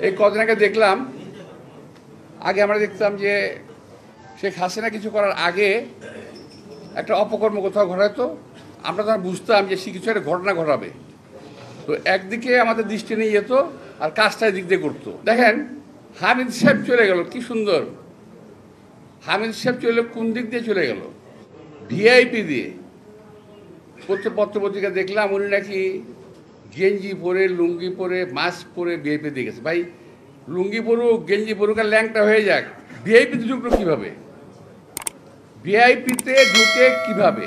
এই কদিন আগে দেখলাম, আগে আমরা দেখতাম যে শেখ হাসিনা কিছু করার আগে একটা অপকর্ম কোথাও ঘটাতো, আমরা তখন বুঝতাম যে সে কিছু একটা ঘটনা ঘটাবে। তো একদিকে আমাদের দৃষ্টি নিয়ে যেত আর কাজটা দিক দিয়ে করতো। দেখেন হামিদ সাহেব চলে গেল, কি সুন্দর। হামিদ সাহেব চলে কোন দিক দিয়ে চলে গেল? ভিআইপি দিয়ে। পত্রপত্রিকা দেখলাম উনি নাকি গেঞ্জি পরে, লুঙ্গি পরে, মাস্ক পরে ভিআইপি দিয়ে গেছে। ভাই লুঙ্গি পরুক, গেঞ্জি পরুক আর ল্যাংটা হয়ে যাক, ভিআইপিতে ঢুকলো কীভাবে? ভিআইপিতে ঢুকে কিভাবে?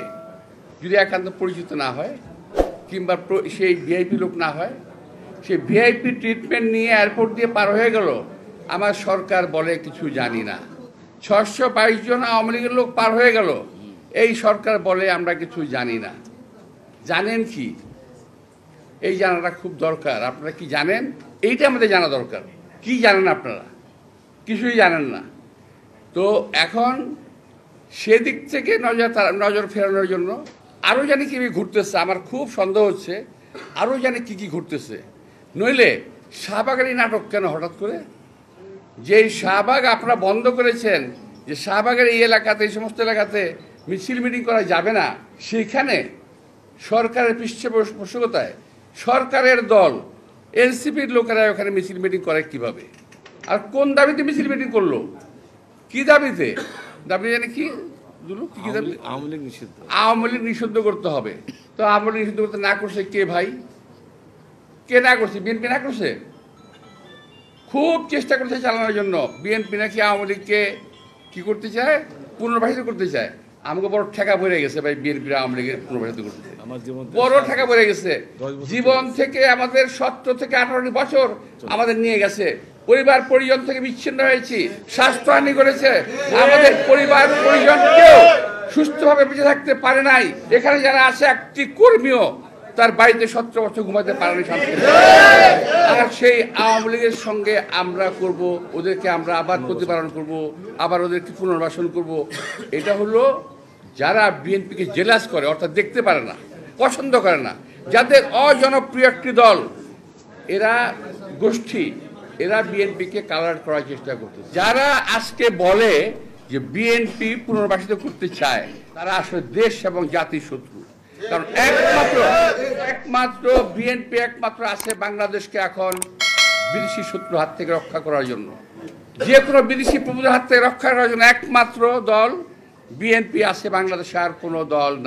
যদি একান্ত পরিচিত না হয় কিংবা সেই ভিআইপি লোক না হয়, সেই ভিআইপি ট্রিটমেন্ট নিয়ে এয়ারপোর্ট দিয়ে পার হয়ে গেল। আমার সরকার বলে কিছু জানি না। 622 জন আওয়ামী লীগের লোক পার হয়ে গেল, এই সরকার বলে আমরা কিছু জানি না। জানেন কি? এই জানাটা খুব দরকার। আপনারা কি জানেন? এইটা আমাদের জানা দরকার। কি জানেন আপনারা? কিছুই জানেন না। তো এখন সেদিক থেকে নজর ফেরানোর জন্য আরও জানি কি ঘুরতেছে, আমার খুব সন্দেহ হচ্ছে আরও জানি কি ঘুরতেছে। নইলে শাহবাগের এই নাটক কেন হঠাৎ করে? যেই শাহবাগ আপনারা বন্ধ করেছেন, যে শাহবাগের এই এলাকাতে, এই সমস্ত এলাকাতে মিছিল মিটিং করা যাবে না, সেখানে সরকারের পৃষ্ঠপোষকতায় সরকারের দল এনসিপির লোকেরা ওখানে মিছিল মিটিং করে কিভাবে? আর কোন দাবিতে মিছিল মিটিং করলো? কি দাবিতে? দাবি জানি কি? আওয়ামী লীগ নিষিদ্ধ করতে হবে। তো আওয়ামী লীগ নিষিদ্ধ করতে না করছে কে ভাই? কে না করছে? বিএনপি না করছে? খুব চেষ্টা করছে চালানোর জন্য। বিএনপি নাকি আওয়ামী লীগকে কি করতে চায়? পুনর্বাসিত করতে চায়। আমাকে বড় ঠেকা পড়ে গেছে ভাই, বিএনপি আওয়ামী লীগের পুনর্বাসিত করতে বড় ঠেকা পড়ে গেছে। জীবন থেকে আমাদের 17 থেকে 18 বছর আমাদের নিয়ে গেছে। পরিবার পরিজন থেকে বিচ্ছিন্ন হয়েছি, স্বাস্থ্যহানি করেছে। আমাদের পরিবার পরিজন কেউ সুস্থভাবে বেঁচে থাকতে পারে নাই। এখানে যারা আছে, একটি কর্মীও তার বাড়িতে 17 বছর ঘুমাতে পারেনি শান্তি। আর সেই আওয়ামী লীগের সঙ্গে আমরা করব, ওদেরকে আমরা আবার প্রতিপালন করব, আবার ওদেরকে পুনর্বাসন করব। এটা হলো যারা বিএনপিকে জেলাস করে, অর্থাৎ দেখতে পারে না, পছন্দ করে না, যাদের অজনপ্রিয় একটি দল, এরা গোষ্ঠী, এরা বিএনপিকে কালার করার চেষ্টা করতে। যারা আজকে বলে যে বিএনপি পুনর্বাসিত করতে চায়, তারা আসলে দেশ এবং জাতির শত্রু। কারণ একমাত্র বিএনপি একমাত্র আছে বাংলাদেশকে এখন বিদেশি শত্রুর হাত থেকে রক্ষা করার জন্য। যে কোনো বিদেশি প্রভুদের হাত থেকে রক্ষা করার জন্য একমাত্র দল বিএনপি আছে বাংলাদেশে, আর কোনো দল না।